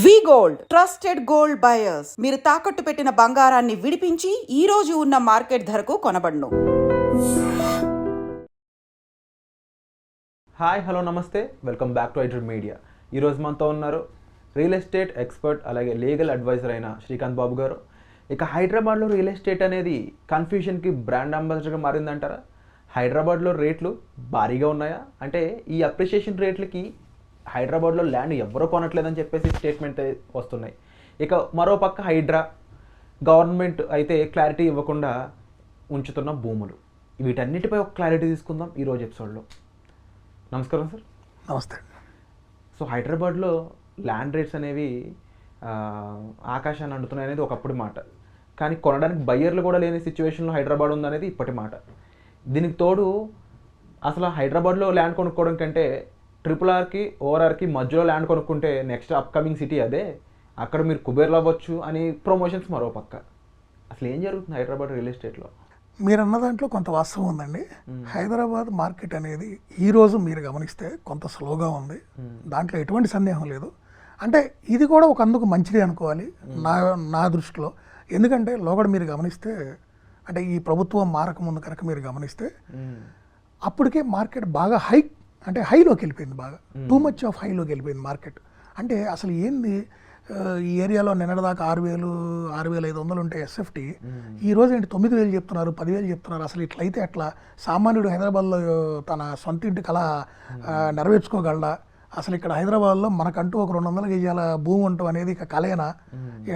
వి gold trusted gold buyers మీరు తాకట్టు పెట్టిన బంగారాన్ని విడిపించి ఈ రోజు ఉన్న మార్కెట్ ధరకు కొనబడును. హాయ్ హలో నమస్తే, welcome back to iDream media. ఈరోజు మనతో ఉన్నారు రియల్ ఎస్టేట్ ఎక్స్పర్ట్ అలాగే లీగల్ అడ్వైజర్ అయిన శ్రీకాంత్ బాబు గారు. ఇక హైదరాబాద్లో రియల్ ఎస్టేట్ అనేది కన్ఫ్యూషన్కి బ్రాండ్ అంబాసిడర్గా మారిందంటారా? హైదరాబాద్లో రేట్లు భారీగా ఉన్నాయా? అంటే ఈ అప్రిషియేషన్ రేట్లకి హైదరాబాద్లో ల్యాండ్ ఎవరో కొనట్లేదని చెప్పేసి స్టేట్మెంట్ వస్తున్నాయి. ఇక మరోపక్క గవర్నమెంట్ అయితే క్లారిటీ ఇవ్వకుండా ఉంచుతున్న భూములు, వీటన్నిటిపై ఒక క్లారిటీ తీసుకుందాం ఈరోజు ఎపిసోడ్లో. నమస్కారం సార్. నమస్తే. సో హైదరాబాద్లో ల్యాండ్ రేట్స్ అనేవి ఆకాశాన్ని అంటున్నాయి అనేది ఒకప్పుడు మాట, కానీ కొనడానికి బయ్యర్లు కూడా లేని సిచ్యువేషన్లో హైదరాబాద్ ఉందనేది ఇప్పటి మాట. దీనికి తోడు అసలు హైదరాబాద్లో ల్యాండ్ కొనుక్కోవడం కంటే RRRకి ORRకి మధ్యలో ల్యాండ్ కొనుక్కుంటే నెక్స్ట్ అప్కమింగ్ సిటీ అదే, అక్కడ మీరు కుబేర్లు అవ్వచ్చు అని ప్రమోషన్స్ మరో పక్క. అసలు ఏం జరుగుతుంది హైదరాబాద్ రియల్ ఎస్టేట్లో? మీరు అన్న దాంట్లో కొంత వాస్తవం ఉందండి. హైదరాబాద్ మార్కెట్ అనేది ఈరోజు మీరు గమనిస్తే కొంత స్లోగా ఉంది, దాంట్లో ఎటువంటి సందేహం లేదు. అంటే ఇది కూడా ఒక అందుకు మంచిది అనుకోవాలి నా దృష్టిలో. ఎందుకంటే లోగడ మీరు గమనిస్తే, అంటే ఈ ప్రభుత్వం మారకముందు కనుక మీరు గమనిస్తే అప్పటికే మార్కెట్ బాగా హైలోకి వెళ్ళిపోయింది, బాగా టూ మచ్ ఆఫ్ హైలోకి వెళ్ళిపోయింది మార్కెట్. అంటే అసలు ఏంది, ఈ ఏరియాలో నిన్నటిదాకా 6,500 ఉంటే ఎస్ఎఫ్టీ ఈరోజు ఏంటి 9,000 చెప్తున్నారు, 10,000 చెప్తున్నారు. అసలు ఇట్లయితే ఎట్లా సామాన్యుడు హైదరాబాద్లో తన సొంత ఇంటి కళ నెరవేర్చుకోగలడా? అసలు ఇక్కడ హైదరాబాద్లో మనకంటూ ఒక 200 గజాల భూమి ఉండటం అనేది ఇక కళేనా?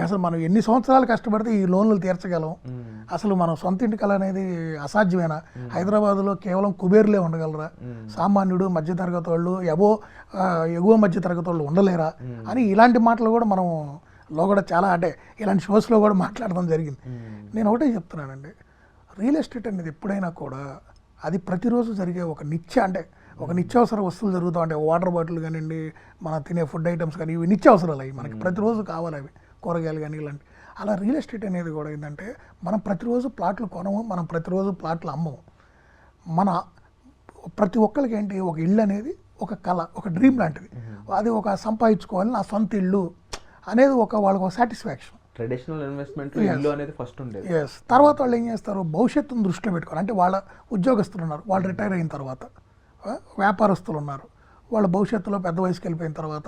అసలు మనం ఎన్ని సంవత్సరాలు కష్టపడితే ఈ లోన్లు తీర్చగలం? అసలు మనం సొంత ఇంటి కళ అనేది అసాధ్యమేనా? హైదరాబాద్లో కేవలం కుబేర్లే ఉండగలరా? సామాన్యుడు మధ్యతరగతి వాళ్ళు ఎగువ మధ్యతరగతి వాళ్ళు ఉండలేరా అని ఇలాంటి మాటలు కూడా మనం కూడా చాలా, అంటే ఇలాంటి షోస్లో కూడా మాట్లాడడం జరిగింది. నేను ఒకటే చెప్తున్నానండి, రియల్ ఎస్టేట్ అనేది ఎప్పుడైనా కూడా అది ప్రతిరోజు జరిగే ఒక నిత్యావసర వస్తువులు జరుగుతాం. అంటే వాటర్ బాటిల్ కానివ్వండి, మనం తినే ఫుడ్ ఐటమ్స్ కానీ, ఇవి నిత్యావసరాలు, అవి మనకి ప్రతిరోజు కావాలి, అవి కూరగాయలు కానీ ఇలాంటి. అలా రియల్ ఎస్టేట్ అనేది కూడా ఏంటంటే మనం ప్రతిరోజు ప్లాట్లు కొనము, మనం ప్రతిరోజు ప్లాట్లు అమ్మము. మన ప్రతి ఒక్కరికి ఏంటి, ఒక ఇల్లు అనేది ఒక కళ, ఒక డ్రీమ్ లాంటిది. అది ఒక సంపాదించుకోవాలి, నా సొంత ఇల్లు అనేది వాళ్ళకి ఒక సాటిస్ఫాక్షన్. ట్రెడిషనల్ ఇన్వెస్ట్మెంట్ ఇల్లు అనేది ఫస్ట్ ఉండేది. తర్వాత వాళ్ళు ఏం చేస్తారు, భవిష్యత్తును దృష్టిలో పెట్టుకోవాలి. అంటే వాళ్ళ ఉద్యోగస్తులు ఉన్నారు, వాళ్ళు రిటైర్ అయిన తర్వాత, వ్యాపారస్తులు ఉన్నారు, వాళ్ళ భవిష్యత్తులో పెద్ద వయసుకి వెళ్ళిపోయిన తర్వాత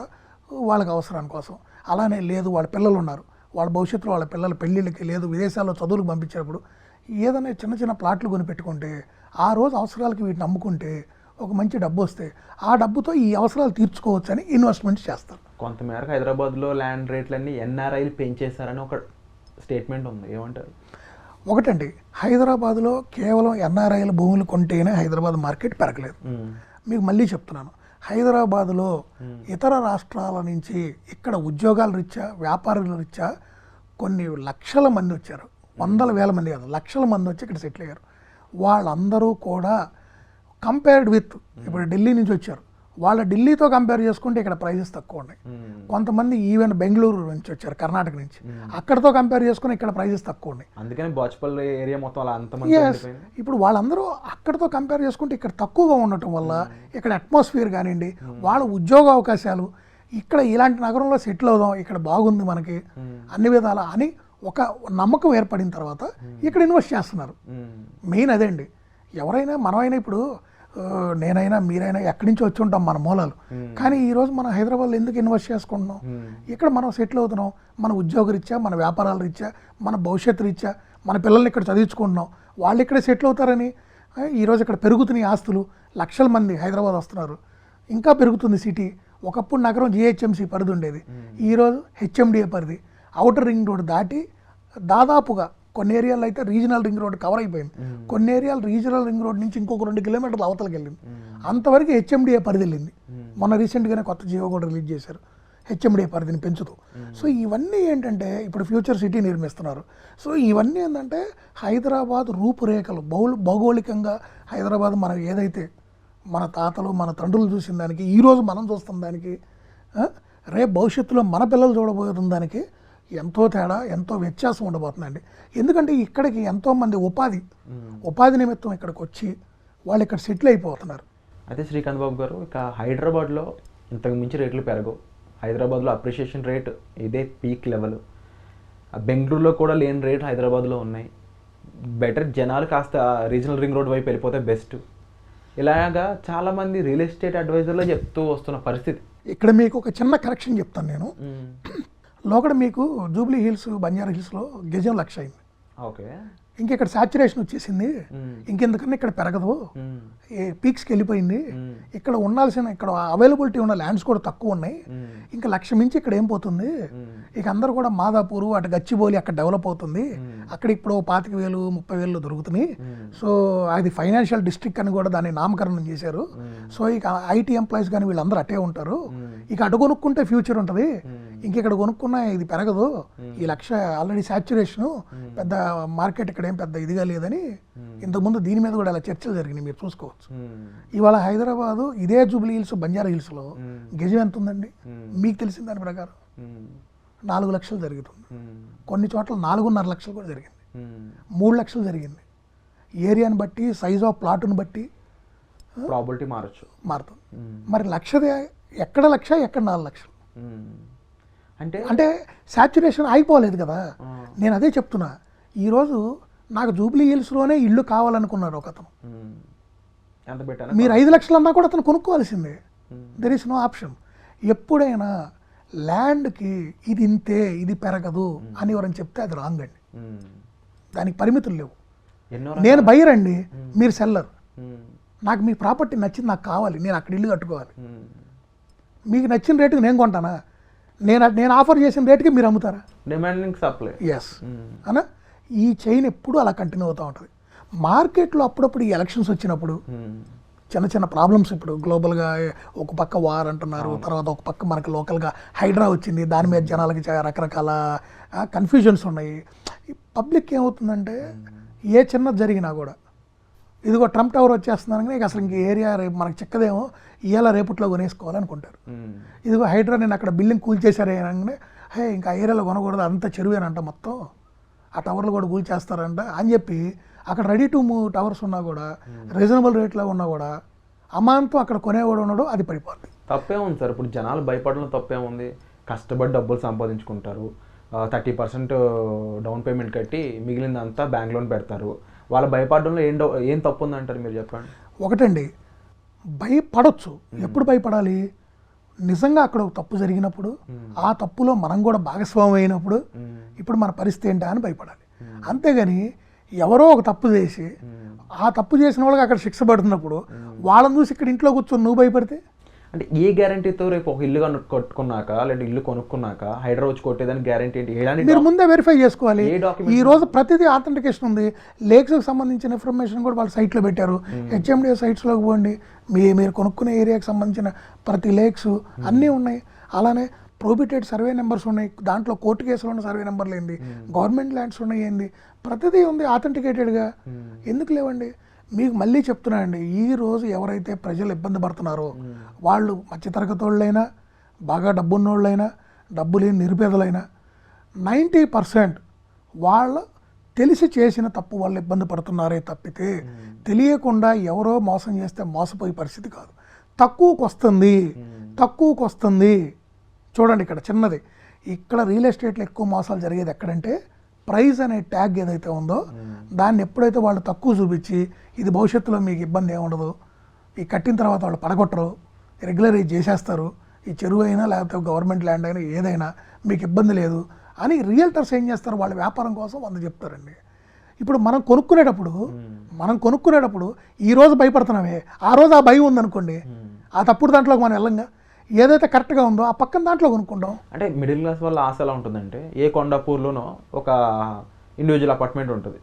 వాళ్ళకి అవసరాని కోసం. అలానే లేదు, వాళ్ళ పిల్లలు ఉన్నారు, వాళ్ళ భవిష్యత్తులో వాళ్ళ పిల్లల పెళ్ళిళ్ళకి, లేదు విదేశాల్లో చదువులకు పంపించేటప్పుడు ఏదైనా చిన్న చిన్న ప్లాట్లు కొనిపెట్టుకుంటే ఆ రోజు అవసరాలకి వీటిని అమ్ముకుంటే ఒక మంచి డబ్బు వస్తే ఆ డబ్బుతో ఈ అవసరాలు తీర్చుకోవచ్చు అని ఇన్వెస్ట్మెంట్ చేస్తారు. కొంతమేరకు హైదరాబాద్లో ల్యాండ్ రేట్లన్నీ NRIలు పెంచేశారని ఒక స్టేట్మెంట్ ఉంది, ఏమంటారు? ఒకటండి, హైదరాబాద్లో కేవలం NRIల భూములు కొంటేనే హైదరాబాద్ మార్కెట్ పెరగలేదు. మీకు మళ్ళీ చెప్తున్నాను, హైదరాబాద్లో ఇతర రాష్ట్రాల నుంచి ఇక్కడ ఉద్యోగాల రీత్యా, వ్యాపారుల రీత్యా కొన్ని లక్షల మంది వచ్చారు, వందల వేల మంది కాదు, లక్షల మంది వచ్చి ఇక్కడ సెటిల్ అయ్యారు. వాళ్ళందరూ కూడా కంపేర్డ్ విత్ ఇప్పుడు ఢిల్లీ నుంచి వచ్చారు, వాళ్ళ ఢిల్లీతో కంపేర్ చేసుకుంటే ఇక్కడ ప్రైజెస్ తక్కువ ఉన్నాయి. కొంతమంది ఈవెన్ బెంగళూరు నుంచి వచ్చారు, కర్ణాటక నుంచి, అక్కడతో కంపేర్ చేసుకుని ఇక్కడ ప్రైజెస్ తక్కువ ఉన్నాయి. అందుకని బాచుపల్లి ఏరియా మొత్తం అలా అంతమంది. ఇప్పుడు వాళ్ళందరూ అక్కడతో కంపేర్ చేసుకుంటే ఇక్కడ తక్కువగా ఉండటం వల్ల ఇక్కడ అట్మాస్ఫియర్ కానివ్వండి, వాళ్ళ ఉద్యోగ అవకాశాలు, ఇక్కడ ఇలాంటి నగరంలో సెటిల్ అవుదాం, ఇక్కడ బాగుంది మనకి అన్ని విధాలా అని ఒక నమ్మకం ఏర్పడిన తర్వాత ఇక్కడ ఇన్వెస్ట్ చేస్తున్నారు. మెయిన్ అదే అండి. ఎవరైనా, మనమైనా, ఇప్పుడు నేనైనా మీరైనా ఎక్కడి నుంచి వచ్చి ఉంటాం మన మూలాలు, కానీ ఈరోజు మనం హైదరాబాద్లో ఎందుకు ఇన్వెస్ట్ చేసుకుంటున్నాం? ఇక్కడ మనం సెటిల్ అవుతున్నాం, మన ఉద్యోగ రీత్యా, మన వ్యాపారాల రీత్యా, మన భవిష్యత్తు రీత్యా, మన పిల్లల్ని ఇక్కడ చదివించుకుంటున్నాం, వాళ్ళు ఇక్కడే సెటిల్ అవుతారని ఈరోజు ఇక్కడ పెరుగుతున్నాయి ఆస్తులు. లక్షల మంది హైదరాబాద్ వస్తున్నారు, ఇంకా పెరుగుతుంది సిటీ. ఒకప్పుడు నగరం GHMC పరిధి ఉండేది, ఈరోజు HMDA పరిధి. ఔటర్ రింగ్ రోడ్ దాటి దాదాపుగా కొన్ని ఏరియాలో అయితే రీజనల్ రింగ్ రోడ్ కవర్ అయిపోయింది, కొన్ని ఏరియాలు రీజనల్ రింగ్ రోడ్ నుంచి ఇంకొక 2 కిలోమీటర్లు అవతలకి వెళ్ళింది. అంతవరకు HMDA పరిధి వెళ్ళింది. మొన్న రీసెంట్గానే కొత్త జియో కూడా రిలీజ్ చేశారు, HMDA పరిధిని పెంచుతూ. సో ఇవన్నీ ఏంటంటే ఇప్పుడు ఫ్యూచర్ సిటీ నిర్మిస్తున్నారు. సో ఇవన్నీ ఏంటంటే హైదరాబాద్ రూపురేఖలు, భౌగోళికంగా హైదరాబాద్ మనం ఏదైతే మన తాతలు మన తండ్రులు చూసిన దానికి, ఈరోజు మనం చూస్తున్న దానికి, రేపు భవిష్యత్తులో మన పిల్లలు చూడబోతున్న దానికి ఎంతో తేడా, ఎంతో వ్యత్యాసం ఉండబోతుందండి. ఎందుకంటే ఇక్కడికి ఎంతోమంది ఉపాధి నిమిత్తం ఇక్కడికి వచ్చి వాళ్ళు ఇక్కడ సెటిల్ అయిపోతున్నారు. అయితే శ్రీకాంత్ బాబు గారు, ఇక హైదరాబాద్లో ఇంతకు మించి రేట్లు పెరగవు, హైదరాబాద్లో అప్రిషియేషన్ రేట్ ఇదే పీక్ లెవెల్. బెంగళూరులో కూడా లేని రేట్ హైదరాబాద్లో ఉన్నాయి. బెటర్ జనాలు కాస్త రీజనల్ రింగ్ రోడ్ వైపు వెళ్ళిపోతే బెస్ట్. ఇలాగా చాలామంది రియల్ ఎస్టేట్ అడ్వైజర్లో చెప్తూ వస్తున్న పరిస్థితి. ఇక్కడ మీకు ఒక చిన్న కరెక్షన్ చెప్తాను నేను. లోకడ మీకు జూబ్లీ హిల్స్, బంజారా హిల్స్లో గజం 1,00,000 అయింది. ఓకే, ఇంక ఇక్కడ సాచురేషన్ వచ్చేసింది, ఇంకెందుకన్నా ఇక్కడ పెరగదు, పీక్స్కి వెళ్ళిపోయింది. ఇక్కడ ఉండాల్సిన, ఇక్కడ అవైలబిలిటీ ఉన్న ల్యాండ్స్ కూడా తక్కువ ఉన్నాయి. ఇంకా 1,00,000 మించి ఇక్కడ ఏం పోతుంది. ఇక అందరూ కూడా మాదాపూర్, అటు గచ్చిబౌలి అక్కడ డెవలప్ అవుతుంది. అక్కడ ఇప్పుడు 25,000, 30,000 దొరుకుతున్నాయి. సో అది ఫైనాన్షియల్ డిస్ట్రిక్ట్ అని కూడా దాన్ని నామకరణం చేశారు. సో ఇక ఐటీ ఎంప్లాయీస్ కానీ వీళ్ళందరూ అటే ఉంటారు. ఇక అటు కొనుక్కుంటే ఫ్యూచర్ ఉంటుంది. ఇంక ఇక్కడ కొనుక్కున్న ఇది పెరగదు. ఈ 1,00,000 ఆల్రెడీ సాచురేషన్, పెద్ద మార్కెట్ ఇక్కడ ఏం పెద్ద ఇదిగా లేదని ఇంతకుముందు దీని మీద కూడా ఇలా చర్చలు జరిగినాయి, మీరు చూసుకోవచ్చు. ఇవాళ హైదరాబాదు ఇదే జూబ్లీ హిల్స్, బంజారా హిల్స్లో గజం ఎంత ఉందండి మీకు తెలిసిన దాని ప్రకారం? 4 లక్షలు జరుగుతుంది. కొన్ని చోట్ల 4.5 లక్షలు కూడా జరిగింది, 3 లక్షలు జరిగింది. ఏరియాని బట్టి, సైజ్ ఆఫ్ ప్లాట్ని బట్టి ప్రాబిలిటీ మారుతుంది. మరి లక్షదే ఎక్కడ 1,00,000, ఎక్కడ 4 లక్షలు? అంటే సాచురేషన్ ఆగిపోలేదు కదా. నేను అదే చెప్తున్నా. ఈరోజు నాకు జూబ్లీ హిల్స్లోనే ఇల్లు కావాలనుకున్నాడు ఒక అతను. మీరు 5 లక్షలు అన్నా కూడా అతను కొనుక్కోవాల్సిందే. There is no option. ఎప్పుడైనా ల్యాండ్కి ఇది ఇంతే, ఇది పెరగదు అని ఎవరైనా చెప్తే అది రాంగ్ అండి. దానికి పరిమితులు లేవు. నేను బయ్యర్ అండి, మీరు సెల్లర్. నాకు మీ ప్రాపర్టీ నచ్చింది, నాకు కావాలి, నేను అక్కడ ఇల్లు కట్టుకోవాలి. మీకు నచ్చిన రేటుకి నేను కొంటానా? నేను ఆఫర్ చేసిన రేటుకి మీరు అమ్ముతారా? Demanding supply. ఎస్ అనా. ఈ చైన్ ఎప్పుడు అలా కంటిన్యూ అవుతూ ఉంటుంది. మార్కెట్లో అప్పుడప్పుడు ఈ ఎలక్షన్స్ వచ్చినప్పుడు చిన్న చిన్న ప్రాబ్లమ్స్, ఇప్పుడు గ్లోబల్గా ఒక పక్క వార్ అంటున్నారు, తర్వాత ఒక పక్క మనకు లోకల్గా హైడ్రా వచ్చింది, దాని మీద జనాలకి రకరకాల కన్ఫ్యూజన్స్ ఉన్నాయి. పబ్లిక్ ఏమవుతుందంటే ఏ చిన్నది జరిగినా కూడా ఇదిగో ట్రంప్ టవర్ వచ్చేస్తున్నాను కానీ అసలు ఇంక ఏరియా రేపు మనకు చిక్కదేమో, ఇవాళ రేపట్లో కొనేసుకోవాలనుకుంటారు. ఇదిగో హైడ్రా నేను అక్కడ బిల్డింగ్ కూల్చేశారే అనగానే ఇంకా ఏరియాలో కొనకూడదు, అంత చెరువేనంట మొత్తం, ఆ టవర్లు కూడా కూల్చేస్తారంట అని చెప్పి అక్కడ రెడీ టు మూవ్ టవర్స్ ఉన్నా కూడా, రీజనబుల్ రేట్లో ఉన్నా కూడా అమాంతం అక్కడ కొనేవాడు ఉన్నాడు, అది పడిపోద్ది. తప్పే ఉంది సార్. ఇప్పుడు జనాలు భయపడడం తప్పే ఉంది. కష్టపడి డబ్బులు సంపాదించుకుంటారు, 30% డౌన్ పేమెంట్ కట్టి మిగిలిందంతా బ్యాంక్ లోన్ పెడతారు. వాళ్ళ భయపడడంలో ఏం తప్పు ఉందంటారు, మీరు చెప్పండి. ఒకటండి, భయపడవచ్చు. ఎప్పుడు భయపడాలి? నిజంగా అక్కడ ఒక తప్పు జరిగినప్పుడు, ఆ తప్పులో మనం కూడా భాగస్వామి అయినప్పుడు ఇప్పుడు మన పరిస్థితి ఏంటా అని భయపడాలి. అంతేగాని ఎవరో ఒక తప్పు చేసి ఆ తప్పు చేసిన వాళ్ళకి అక్కడ శిక్ష పడుతున్నప్పుడు వాళ్ళని చూసి ఇక్కడ ఇంట్లో కూర్చొని నువ్వు భయపడితే, అంటే ఏ గ్యారంటీతో రేపు ఒక ఇల్లు కట్టుకున్నాక లేదా ఇల్లు కొనుక్కున్నాక హైడ్రా వచ్చి కొట్టేదానికి గ్యారంటీ ఏంటి? మీరు ముందే వెరిఫై చేసుకోవాలి. ఈ రోజు ప్రతిదీ ఆథెంటికేషన్ ఉంది. లేక్స్కి సంబంధించిన ఇన్ఫర్మేషన్ కూడా వాళ్ళ సైట్లో పెట్టారు. హెచ్ఎండిఏ సైట్స్లోకి పోండి, మీరు కొనుక్కునే ఏరియాకి సంబంధించిన ప్రతి లేక్స్ అన్నీ ఉన్నాయి. అలానే ప్రోబిటెడ్ సర్వే నెంబర్స్ ఉన్నాయి, దాంట్లో కోర్టు కేసులో ఉన్న సర్వే నెంబర్లు ఏంది, గవర్నమెంట్ ల్యాండ్స్ ఉన్నాయి ఏంది, ప్రతిదీ ఉంది ఆథెంటికేటెడ్గా. ఎందుకు లేవండి? మీకు మళ్ళీ చెప్తున్నానండి, ఈ రోజు ఎవరైతే ప్రజలు ఇబ్బంది పడుతున్నారో వాళ్ళు మధ్యతరగతి వాళ్ళైనా, బాగా డబ్బున్నోళ్ళైనా, డబ్బు లేని నిరుపేదలైనా 90% వాళ్ళు తెలిసి చేసిన తప్పు వాళ్ళు ఇబ్బంది పడుతున్నారే తప్పితే తెలియకుండా ఎవరో మోసం చేస్తే మోసపోయే పరిస్థితి కాదు. తక్కువకు వస్తుంది. చూడండి, ఇక్కడ చిన్నది, ఇక్కడ రియల్ ఎస్టేట్లో ఎక్కువ మోసాలు జరిగేది ఎక్కడంటే, ప్రైస్ అనే ట్యాగ్ ఏదైతే ఉందో దాన్ని ఎప్పుడైతే వాళ్ళు తక్కువ చూపించి ఇది భవిష్యత్తులో మీకు ఇబ్బంది ఏముండదు, ఈ కట్టిన తర్వాత వాళ్ళు పడగొట్టరు, రెగ్యులరైజ్ చేసేస్తారు, ఈ చెరువు అయినా లేకపోతే గవర్నమెంట్ ల్యాండ్ అయినా ఏదైనా మీకు ఇబ్బంది లేదు అని రియల్టర్స్ ఏం చేస్తారు, వాళ్ళ వ్యాపారం కోసం 100 చెప్తారండి. ఇప్పుడు మనం కొనుక్కునేటప్పుడు ఈ రోజు భయపడుతున్నామే, ఆ రోజు ఆ భయం ఉందనుకోండి, ఆ తప్పుడు దాంట్లోకి మనం వెళ్ళంగా ఏదైతే కరెక్ట్గా ఉందో ఆ పక్కన దాంట్లో కొనుక్కుంటాం. అంటే మిడిల్ క్లాస్ వాళ్ళ ఆశ ఎలా ఉంటుందంటే, ఏ కొండాపూర్లోనో ఒక ఇండివిజువల్ అపార్ట్మెంట్ ఉంటుంది,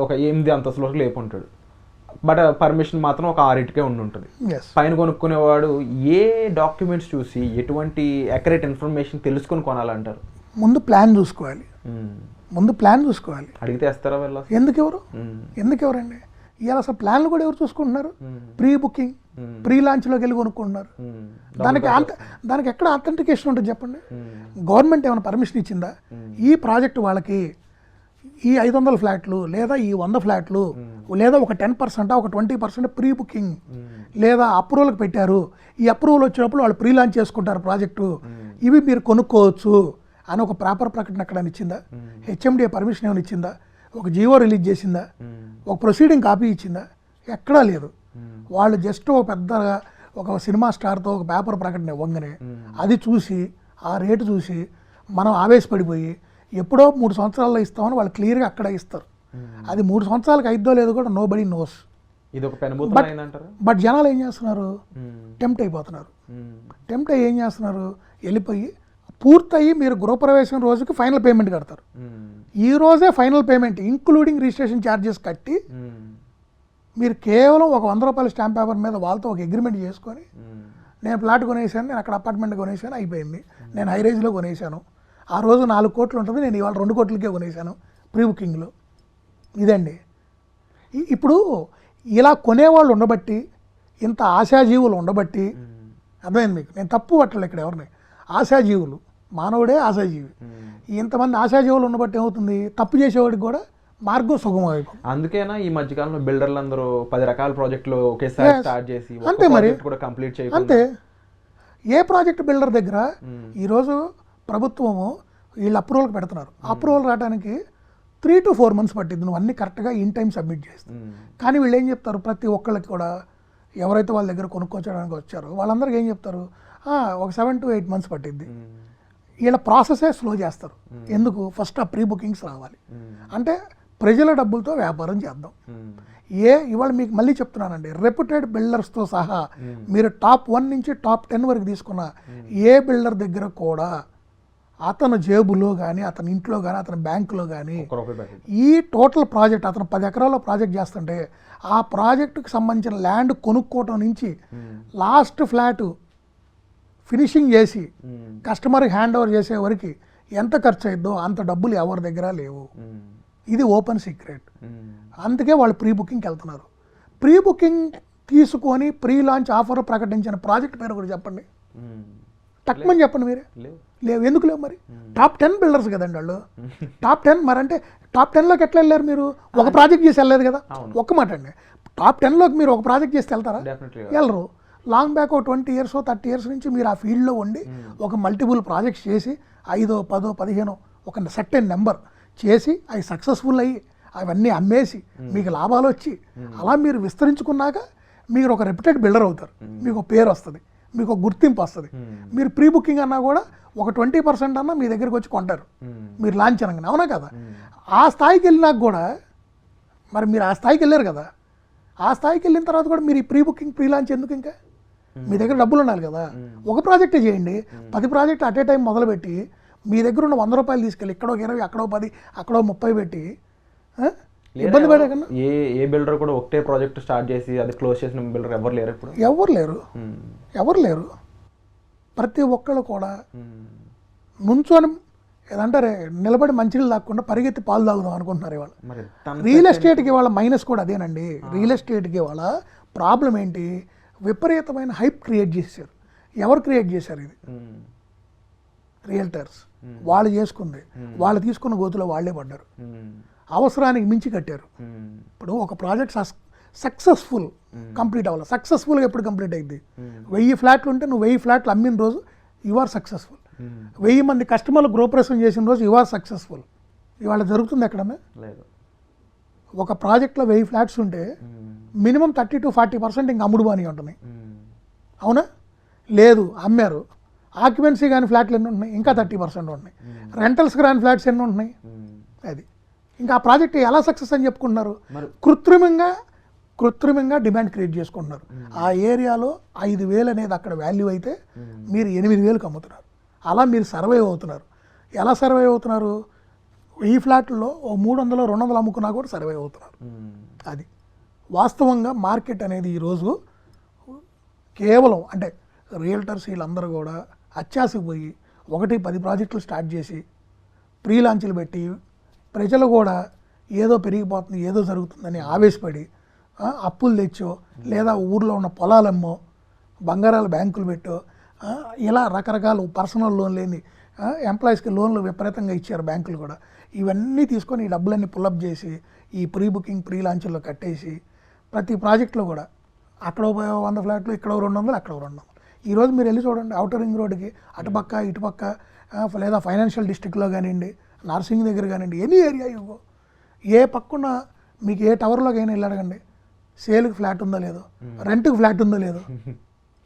ఒక 8 అంతస్తులకు లేపు ఉంటాడు, బట్ పర్మిషన్ మాత్రం ఒక 6 ఉంటుంది. పైన కొనుక్కునేవాడు ఏ డాక్యుమెంట్స్ చూసి ఎటువంటి అక్యురేట్ ఇన్ఫర్మేషన్ తెలుసుకొని కొనాలంటారు? ముందు ప్లాన్ చూసుకోవాలి. అడిగితే వేస్తారా వెళ్ళ? ఎందుకు ఎవరండి ఇవాళ అసలు ప్లాన్లు కూడా ఎవరు చూసుకుంటున్నారు? ప్రీ బుకింగ్, ప్రీ లాంచ్లోకి వెళ్ళి కొనుక్కుంటున్నారు. దానికి ఎక్కడ అథెంటికేషన్ ఉంటుంది చెప్పండి? గవర్నమెంట్ ఏమైనా పర్మిషన్ ఇచ్చిందా? ఈ ప్రాజెక్టు వాళ్ళకి ఈ 500 ఫ్లాట్లు లేదా ఈ 100 ఫ్లాట్లు లేదా ఒక 10% ఒక 20% ప్రీ బుకింగ్ లేదా అప్రూవల్కి పెట్టారు, ఈ అప్రూవల్ వచ్చినప్పుడు వాళ్ళు ప్రీ లాంచ్ చేసుకుంటారు ప్రాజెక్టు, ఇవి మీరు కొనుక్కోవచ్చు అని ఒక ప్రాపర్ ప్రకటన ఎక్కడ ఇచ్చిందా? హెచ్ఎండిఏ పర్మిషన్ ఏమైనా ఇచ్చిందా? ఒక జీవో రిలీజ్ చేసిందా? ఒక ప్రొసీడింగ్ కాపీ ఇచ్చిందా? ఎక్కడా లేదు. వాళ్ళు జస్ట్ ఒక పెద్ద ఒక సినిమా స్టార్తో ఒక పేపర్ ప్రకటన ఇవ్వగానే అది చూసి ఆ రేటు చూసి మనం ఆవేశపడిపోయి ఎప్పుడో 3 సంవత్సరాల్లో ఇస్తామని వాళ్ళు క్లియర్గా అక్కడ ఇస్తారు. అది 3 సంవత్సరాలకు అయిద్దో లేదో కూడా నో బడీ నోస్. ఇది ఒక పెనుభూతం అయిందంటారా? బట్ జనాలు ఏం చేస్తున్నారు? టెంప్ట్ అయిపోతున్నారు. టెంప్ట్ అయ్యి ఏం చేస్తున్నారు? వెళ్ళిపోయి పూర్తయి మీరు గృహప్రవేశం రోజుకి ఫైనల్ పేమెంట్ కడతారు. ఈ రోజే final payment including registration charges కట్టి మీరు కేవలం ఒక 100 రూపాయల స్టాంప్ పేపర్ మీద వాళ్ళతో ఒక అగ్రిమెంట్ చేసుకొని నేను ప్లాట్ కొనేసాను, నేను అక్కడ అపార్ట్మెంట్ కొనేసాను, అయిపోయింది, నేను హై రైజ్లో కొనేసాను, ఆ రోజు 4 కోట్లు ఉంటుంది, నేను ఇవాళ 2 కోట్లకే కొనేసాను ప్రీ బుకింగ్లో. ఇదండి. ఇప్పుడు ఇలా కొనేవాళ్ళు ఉండబట్టి, ఇంత ఆశాజీవులు ఉండబట్టి, అర్థమైంది మీకు? నేను తప్పు పట్టలేదు ఇక్కడ ఎవరిని. ఆశాజీవులు, మానవుడే ఆశాజీవి. ఇంతమంది ఆశాజీవులు ఉండబట్టి ఏమవుతుంది? తప్పు చేసేవాడికి కూడా మార్గం సుగమమైపోతుంది. అందుకేనా ఈ మధ్యకాలంలో బిల్డర్లు అందరూ 10 రకాల ప్రాజెక్టులు ఒకేసారి స్టార్ట్ చేసి అంతే మరి కూడా కంప్లీట్ చేయాలి. అంతే. ఏ ప్రాజెక్ట్ బిల్డర్ దగ్గర ఈరోజు ప్రభుత్వము వీళ్ళు అప్రూవల్కి పెడుతున్నారు. అప్రూవల్ రావడానికి 3 to 4 months పట్టింది, నువ్వు అన్ని కరెక్ట్గా ఇన్ టైం సబ్మిట్ చేస్తావు. కానీ వీళ్ళు ఏం చెప్తారు? ప్రతి ఒక్కళ్ళకి కూడా ఎవరైతే వాళ్ళ దగ్గర కొనుక్కోవడానికి వచ్చారో వాళ్ళందరికీ ఏం చెప్తారు? ఒక 7 to 8 months పట్టిద్ది. వీళ్ళ ప్రాసెసే స్లో చేస్తారు. ఎందుకు? ఫస్ట్ ఆ ప్రీ బుకింగ్స్ రావాలి. అంటే ప్రజల డబ్బులతో వ్యాపారం చేద్దాం. ఇవాళ మీకు మళ్ళీ చెప్తున్నానండి, రెప్యూటెడ్ బిల్డర్స్తో సహా మీరు టాప్ 1 నుంచి టాప్ 10 వరకు తీసుకున్న ఏ బిల్డర్ దగ్గర కూడా అతను జేబులో కానీ, అతని ఇంట్లో కానీ, అతని బ్యాంకులో కానీ ఈ టోటల్ ప్రాజెక్ట్ అతను 10 ఎకరాల్లో ప్రాజెక్ట్ చేస్తుంటే ఆ ప్రాజెక్టుకి సంబంధించిన ల్యాండ్ కొనుక్కోవటం నుంచి లాస్ట్ ఫ్లాట్ ఫినిషింగ్ చేసి కస్టమర్కి హ్యాండ్ ఓవర్ చేసే వరకు ఎంత ఖర్చు అయిద్దో అంత డబ్బులు ఎవరి దగ్గర లేవు. ఇది ఓపెన్ సీక్రెట్. అందుకే వాళ్ళు ప్రీ బుకింగ్కి వెళ్తున్నారు. ప్రీ బుకింగ్ తీసుకొని ప్రీ లాంచ్ ఆఫర్ ప్రకటించిన ప్రాజెక్ట్ పేరు కూడా చెప్పండి, టక్మని చెప్పండి మీరే. లేవు. ఎందుకు లేవు? మరి టాప్ 10 బిల్డర్స్ కదండి వాళ్ళు. టాప్ 10 మరి అంటే టాప్ 10లోకి ఎట్లా వెళ్ళారు మీరు? ఒక ప్రాజెక్ట్ చేసి వెళ్ళలేదు కదా. ఒక్క మాట అండి, టాప్ 10లోకి మీరు ఒక ప్రాజెక్ట్ చేసి వెళ్తారా? వెళ్ళరు. లాంగ్ బ్యాక్ ఒక 20 years 30 years నుంచి మీరు ఆ ఫీల్డ్లో ఉండి ఒక మల్టిపుల్ ప్రాజెక్ట్స్ చేసి 5, 10, 15 ఒక సర్టెన్ నెంబర్ చేసి అవి సక్సెస్ఫుల్ అయ్యి అవన్నీ అమ్మేసి మీకు లాభాలు వచ్చి అలా మీరు విస్తరించుకున్నాక మీరు ఒక రెప్యూటెడ్ బిల్డర్ అవుతారు. మీకు పేరు వస్తుంది, మీకు ఒక గుర్తింపు వస్తుంది. మీరు ప్రీ బుకింగ్ అన్నా కూడా ఒక 20% అన్నా మీ దగ్గరికి వచ్చి కొంటారు మీరు లాంచ్ అనగానే. అవునా కదా? ఆ స్థాయికి వెళ్ళినాక కూడా మరి మీరు ఆ స్థాయికి వెళ్ళారు కదా, ఆ స్థాయికి వెళ్ళిన తర్వాత కూడా మీరు ఈ ప్రీ బుకింగ్ ప్రీ లాంచ్ ఎందుకు? ఇంకా మీ దగ్గర డబ్బులు ఉండాలి కదా. ఒక ప్రాజెక్టే చేయండి, 10 ప్రాజెక్ట్ అట్ ఏ టైం మొదలుపెట్టి మీ దగ్గర ఉన్న 100 రూపాయలు తీసుకెళ్ళి ఇక్కడో 20, అక్కడో 10, అక్కడో 30 పెట్టి ఇబ్బంది పడే కన్నా ఏ బిల్డర్ కూడా ఒకటే ప్రాజెక్ట్ స్టార్ట్ చేసి అది క్లోజ్ చేసిన బిల్డర్ ఎవరు లేరు ఇప్పుడు. ఎవరు లేరు. ప్రతి ఒక్కళ్ళు కూడా నుంచొని ఏదంటారే నిలబడి మంచినీళ్ళు తాగకుండా పరిగెత్తి పాలు తాగుదాం అనుకుంటున్నారు ఇవాళ. రియల్ ఎస్టేట్కి వాళ్ళ మైనస్ కూడా అదేనండి. రియల్ ఎస్టేట్కి వాళ్ళ ప్రాబ్లం ఏంటి? విపరీతమైన హైప్ క్రియేట్ చేశారు. ఎవరు క్రియేట్ చేశారు? ఇది రియల్టర్స్. వాళ్ళు చేసుకుంది, వాళ్ళు తీసుకున్న గోతులో వాళ్ళే పడ్డారు. అవసరానికి మించి కట్టారు. ఇప్పుడు ఒక ప్రాజెక్ట్ సక్సెస్ఫుల్ కంప్లీట్ అవ్వాలి. సక్సెస్ఫుల్గా ఎప్పుడు కంప్లీట్ అయింది? 1000 ఫ్లాట్లు ఉంటే నువ్వు 1000 ఫ్లాట్లు అమ్మిన రోజు యు ఆర్ సక్సెస్ఫుల్. 1000 మంది కస్టమర్లు గృహప్రవేశం చేసిన రోజు యు ఆర్ సక్సెస్ఫుల్. ఇవాళ జరుగుతుంది ఎక్కడన్నా? ఒక ప్రాజెక్ట్లో 1000 ఫ్లాట్స్ ఉంటే మినిమం 30 to 40% ఇంకా అమ్ముడు బాని ఉంటుంది. అవునా? లేదు, అమ్మారు. ఆక్యుపెన్సీ కానీ ఫ్లాట్లు ఎన్ని ఉంటున్నాయి? ఇంకా 30% ఉన్నాయి. రెంటల్స్ కానీ ఫ్లాట్స్ ఎన్ని ఉంటున్నాయి? అది ఇంకా ఆ ప్రాజెక్ట్ ఎలా సక్సెస్ అని చెప్పుకుంటున్నారు? కృత్రిమంగా డిమాండ్ క్రియేట్ చేసుకుంటున్నారు. ఆ ఏరియాలో 5000 అనేది అక్కడ వాల్యూ అయితే మీరు 8000కి అమ్ముతున్నారు. అలా మీరు సర్వైవ్ అవుతున్నారు. ఎలా సర్వైవ్ అవుతున్నారు? 1000 ఫ్లాట్లలో 300, 200 అమ్ముకున్నా కూడా సర్వైవ్ అవుతున్నారు. అది వాస్తవంగా మార్కెట్ అనేది ఈరోజు కేవలం అంటే రియల్టర్స్ వీళ్ళందరూ కూడా అత్యాసపోయి 1-10 ప్రాజెక్టులు స్టార్ట్ చేసి ప్రీ లాంచ్లు పెట్టి ప్రజలు కూడా ఏదో పెరిగిపోతుంది, ఏదో జరుగుతుందని ఆవేశపడి అప్పులు తెచ్చో లేదా ఊర్లో ఉన్న పొలాలమ్మో బంగారాల బ్యాంకులు పెట్టో ఇలా రకరకాల పర్సనల్ లోన్ లేని ఎంప్లాయీస్కి లోన్లు విపరీతంగా ఇచ్చారు బ్యాంకులు కూడా. ఇవన్నీ తీసుకొని ఈ డబ్బులన్నీ పుల్లప్ చేసి ఈ ప్రీ బుకింగ్ ప్రీ లాంచ్లో కట్టేసి ప్రతి ప్రాజెక్టులో కూడా అక్కడ 100 ఫ్లాట్లు, ఇక్కడ 200, అక్కడ 200. ఈరోజు మీరు వెళ్ళి చూడండి అవుటర్ రింగ్ రోడ్డుకి అటుపక్క ఇటుపక్క లేదా ఫైనాన్షియల్ డిస్ట్రిక్ట్లో కానివ్వండి, నర్సింగ్ దగ్గర కానివ్వండి, ఎనీ ఏరియా ఇవ్వు, ఏ పక్కన మీకు ఏ టవర్లోకి అయినా వెళ్ళి అడగండి, సేల్కి ఫ్లాట్ ఉందో లేదో, రెంట్కి ఫ్లాట్ ఉందో లేదో,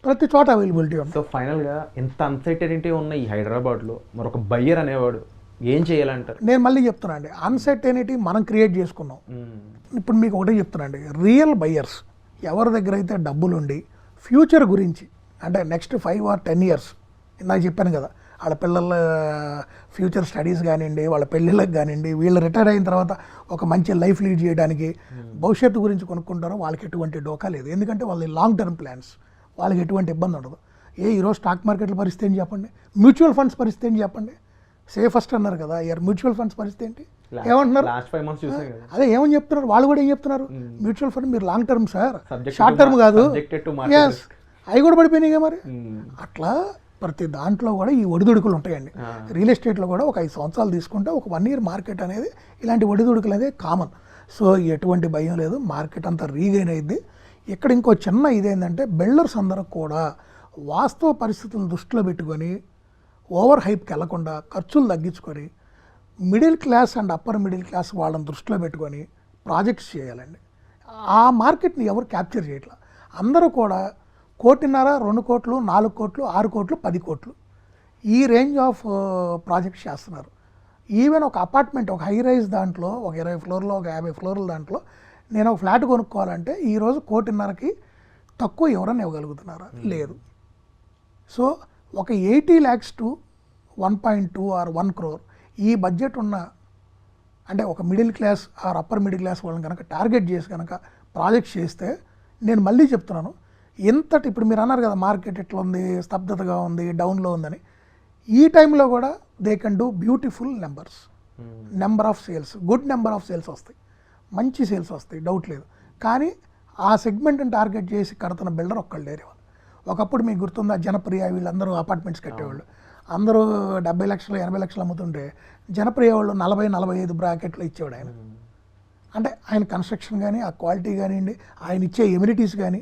ప్రతి చోట అవైలబిలిటీ ఉంది. సో ఫైనల్గా ఇంత అన్సర్టెనిటీ ఉన్న ఈ హైదరాబాద్లో మరొక బయ్యర్ అనేవాడు ఏం చేయాలంటారు? నేను మళ్ళీ చెప్తున్నా అండి, అన్సర్టెనిటీ మనం క్రియేట్ చేసుకున్నాం. ఇప్పుడు మీకు ఒకటే చెప్తున్నా అండి, రియల్ బయ్యర్స్ ఎవరి దగ్గర అయితే డబ్బులు ఉండి ఫ్యూచర్ గురించి అంటే నెక్స్ట్ 5 or 10 years ఇందాక చెప్పాను కదా, వాళ్ళ పిల్లల ఫ్యూచర్ స్టడీస్ కానివ్వండి, వాళ్ళ పెళ్ళిళ్ళకి కానివ్వండి, వీళ్ళు రిటైర్ అయిన తర్వాత ఒక మంచి లైఫ్ లీడ్ చేయడానికి భవిష్యత్తు గురించి కొనుక్కుంటారో వాళ్ళకి ఎటువంటి డోకా లేదు. ఎందుకంటే వాళ్ళ లాంగ్ టర్మ్ ప్లాన్స్, వాళ్ళకి ఎటువంటి ఇబ్బంది ఉండదు. ఈరోజు స్టాక్ మార్కెట్ల పరిస్థితి ఏంటి చెప్పండి, మ్యూచువల్ ఫండ్స్ పరిస్థితి ఏంటి చెప్పండి, సేఫెస్ట్ అన్నారు కదా, మ్యూచువల్ ఫండ్స్ పరిస్థితి ఏంటి ఏమంటున్నారు? అదే ఏమని చెప్తున్నారు వాళ్ళు కూడా, ఏం చెప్తున్నారు, మ్యూచువల్ ఫండ్ మీరు long term sir, short term కాదు, అవి కూడా పడిపోయినాయి మరి. అట్లా ప్రతి దాంట్లో కూడా ఈ ఒడిదుడుకులు ఉంటాయండి. రియల్ ఎస్టేట్లో కూడా ఒక 5 సంవత్సరాలు తీసుకుంటే ఒక 1 year మార్కెట్ అనేది ఇలాంటి ఒడిదుడుకులు అనేది కామన్. సో ఎటువంటి భయం లేదు, మార్కెట్ అంతా రీగైన్ అయింది. ఇక్కడ ఇంకో చిన్న ఇదేంటంటే బిల్డర్స్ అందరూ కూడా వాస్తవ పరిస్థితులను దృష్టిలో పెట్టుకొని ఓవర్ హైప్కి వెళ్లకుండా ఖర్చులు తగ్గించుకొని middle class and upper middle class వాళ్ళని దృష్టిలో పెట్టుకొని ప్రాజెక్ట్స్ చేయాలండి. ఆ మార్కెట్ని ఎవరు క్యాప్చర్ చేయట్లా. అందరూ కూడా 1.5 కోటి, 2 కోట్లు, 4 కోట్లు, 6 కోట్లు, 10 కోట్లు ఈ రేంజ్ ఆఫ్ ప్రాజెక్ట్స్ చేస్తున్నారు. ఈవెన్ ఒక అపార్ట్మెంట్, ఒక హై రైజ్ దాంట్లో ఒక 20 ఫ్లోర్లో, ఒక 50 ఫ్లోర్ల దాంట్లో నేను ఒక ఫ్లాట్ కొనుక్కోవాలంటే ఈరోజు 1.5 కోటికి తక్కువ ఎవరైనా ఇవ్వగలుగుతున్నారా? లేదు. సో ఒక 80 lakhs to 1.2 or 1 crore ఈ బడ్జెట్ ఉన్న అంటే ఒక middle class or upper middle class వాళ్ళని కనుక టార్గెట్ చేసి కనుక ప్రాజెక్ట్స్ చేస్తే, నేను మళ్ళీ చెప్తున్నాను, ఇంతటి ఇప్పుడు మీరు అన్నారు కదా మార్కెట్ ఎట్లా ఉంది, స్తబ్దతగా ఉంది, డౌన్లో ఉందని, ఈ టైంలో కూడా they can do beautiful number of sales, good number of sales వస్తాయి, మంచి సేల్స్ వస్తాయి, డౌట్ లేదు. కానీ ఆ సెగ్మెంట్ని టార్గెట్ చేసి కడుతున్న బిల్డర్ ఒక్కళ్ళు లేరు. ఒకప్పుడు మీకు గుర్తుందా, జనప్రియ వీళ్ళందరూ అపార్ట్మెంట్స్ కట్టేవాళ్ళు, అందరూ 70 లక్షలు 80 లక్షలు అమ్ముతుంటే జనప్రియ వాళ్ళు 40-45 బ్రాకెట్లు ఇచ్చేవాడు ఆయన. అంటే ఆయన కన్స్ట్రక్షన్ కానీ, ఆ క్వాలిటీ కానివ్వండి, ఆయన ఇచ్చే ఎమ్యూనిటీస్ కానీ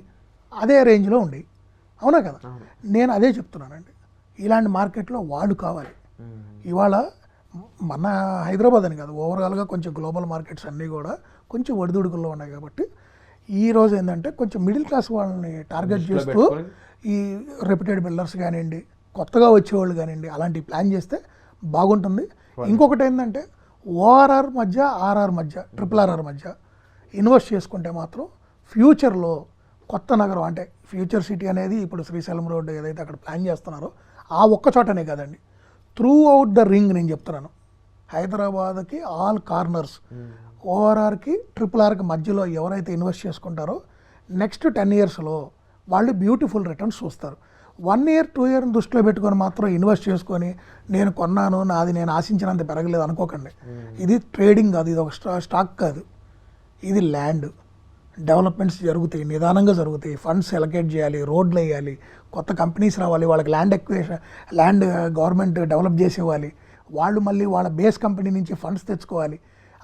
అదే రేంజ్లో ఉండేవి. అవునా కదా? నేను అదే చెప్తున్నానండి, ఇలాంటి మార్కెట్లో వాళ్ళు కావాలి. ఇవాళ మన హైదరాబాద్ అని కాదు, ఓవరాల్గా కొంచెం గ్లోబల్ మార్కెట్స్ అన్నీ కూడా కొంచెం ఒడిదుడుకుల్లో ఉన్నాయి. కాబట్టి ఈరోజు ఏంటంటే కొంచెం మిడిల్ క్లాస్ వాళ్ళని టార్గెట్ చేస్తూ ఈ రెప్యూటెడ్ బిల్డర్స్ కానివ్వండి, కొత్తగా వచ్చేవాళ్ళు కానివ్వండి, అలాంటివి ప్లాన్ చేస్తే బాగుంటుంది. ఇంకొకటి ఏంటంటే ఓఆర్ఆర్ మధ్య, ఆర్ఆర్ మధ్య, RRR మధ్య ఇన్వెస్ట్ చేసుకుంటే మాత్రం ఫ్యూచర్లో కొత్త నగరం అంటే ఫ్యూచర్ సిటీ అనేది ఇప్పుడు శ్రీశైలం రోడ్డు ఏదైతే అక్కడ ప్లాన్ చేస్తున్నారో ఆ ఒక్క చోటనే కదండి, త్రూ అవుట్ ద రింగ్ నేను చెప్తున్నాను. హైదరాబాద్కి ఆల్ కార్నర్స్, ఓఆర్ఆర్కి RRRకి మధ్యలో ఎవరైతే ఇన్వెస్ట్ చేసుకుంటారో నెక్స్ట్ 10 yearsలో వాళ్ళు బ్యూటిఫుల్ రిటర్న్స్ చూస్తారు. 1 year 2 year దృష్టిలో పెట్టుకొని మాత్రం ఇన్వెస్ట్ చేసుకొని నేను కొన్నాను, నాది నేను ఆశించినంత పెరగలేదు అనుకోకండి. ఇది ట్రేడింగ్ కాదు, ఇది ఒక స్టాక్ కాదు, ఇది ల్యాండ్. డెవలప్మెంట్స్ జరుగుతాయి, నిదానంగా జరుగుతాయి, ఫండ్స్ ఎలకేట్ చేయాలి, రోడ్లు వేయాలి, కొత్త కంపెనీస్ రావాలి, వాళ్ళకి ల్యాండ్ గవర్నమెంట్ డెవలప్ చేసేవాలి, వాళ్ళు మళ్ళీ వాళ్ళ బేస్ కంపెనీ నుంచి ఫండ్స్ తెచ్చుకోవాలి,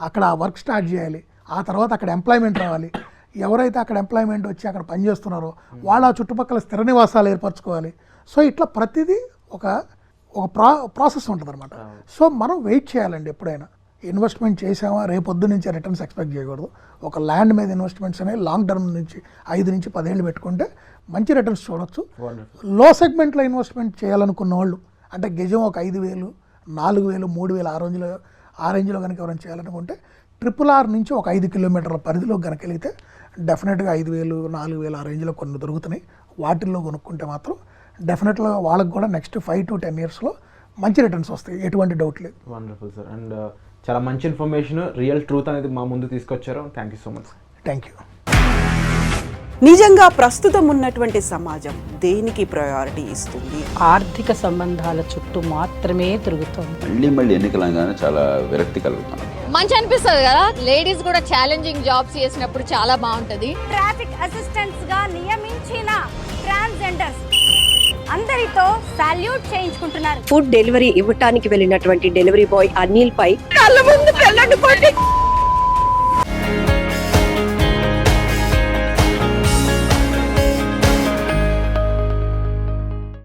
అక్కడ వర్క్ స్టార్ట్ చేయాలి, ఆ తర్వాత అక్కడ ఎంప్లాయ్మెంట్ రావాలి, ఎవరైతే అక్కడ ఎంప్లాయ్మెంట్ వచ్చి అక్కడ పనిచేస్తున్నారో వాళ్ళ చుట్టుపక్కల స్థిర నివాసాలు ఏర్పరచుకోవాలి. సో ఇట్లా ప్రతిదీ ఒక ప్రాసెస్ ఉంటుంది అనమాట. సో మనం వెయిట్ చేయాలండి. ఎప్పుడైనా ఇన్వెస్ట్మెంట్ చేసామా రేపొద్దు నుంచి రిటర్న్స్ ఎక్స్పెక్ట్ చేయకూడదు. ఒక ల్యాండ్ మీద ఇన్వెస్ట్మెంట్స్ అనేవి లాంగ్ టర్మ్ నుంచి 5 నుంచి 10 ఏళ్ళు పెట్టుకుంటే మంచి రిటర్న్స్ చూడొచ్చు. లో సెగ్మెంట్లో ఇన్వెస్ట్మెంట్ చేయాలనుకున్న వాళ్ళు అంటే గజం ఒక 5,000, 4,000, 3,000 ఆ రేంజ్లో కనుక ఎవరైనా చేయాలనుకుంటే RRR నుంచి ఒక 5 కిలోమీటర్ల పరిధిలో కనుక వెళితే డెఫినెట్గా 5,000, 4,000 ఆ రేంజ్లో కొన్ని దొరుకుతున్నాయి. వాటిల్లో కొనుక్కుంటే మాత్రం డెఫినెట్గా వాళ్ళకి కూడా నెక్స్ట్ 5 to 10 yearsలో మంచి రిటర్న్స్ వస్తాయి, ఎటువంటి డౌట్ లేదు. Wonderful sir. అండ్ చాలా మంచి ఇన్ఫర్మేషన్, రియల్ ట్రూత్ అనేది మా ముందు తీసుకొచ్చారు. Thank you so much. Thank you. నిజంగా ప్రస్తుతం ఉన్నటువంటి సమాజం దేనికి ప్రయారిటీ ఇస్తుంది? ఆర్థిక సంబంధాల చుట్టూ మాత్రమే తిరుగుతోంది. మళ్ళీ ఎన్నికలంగానే చాలా విరక్తి కలుగుతున్నాం. మంచి అనిపిస్తుంది కదా, లేడీస్ కూడా ఛాలెంజింగ్ జాబ్స్ చేసినప్పుడు చాలా బాగుంటది. ట్రాఫిక్ అసిస్టెంట్స్ గా నియమించిన ట్రాన్స్జెండర్స్ అందరితో సాల్యూట్ చేయించుకుంటున్నారు. ఫుడ్ డెలివరీ ఇవ్వటానికి వెళ్ళినటువంటి డెలివరీ బాయ్ అనిల్ పై కళ్ళ ముందు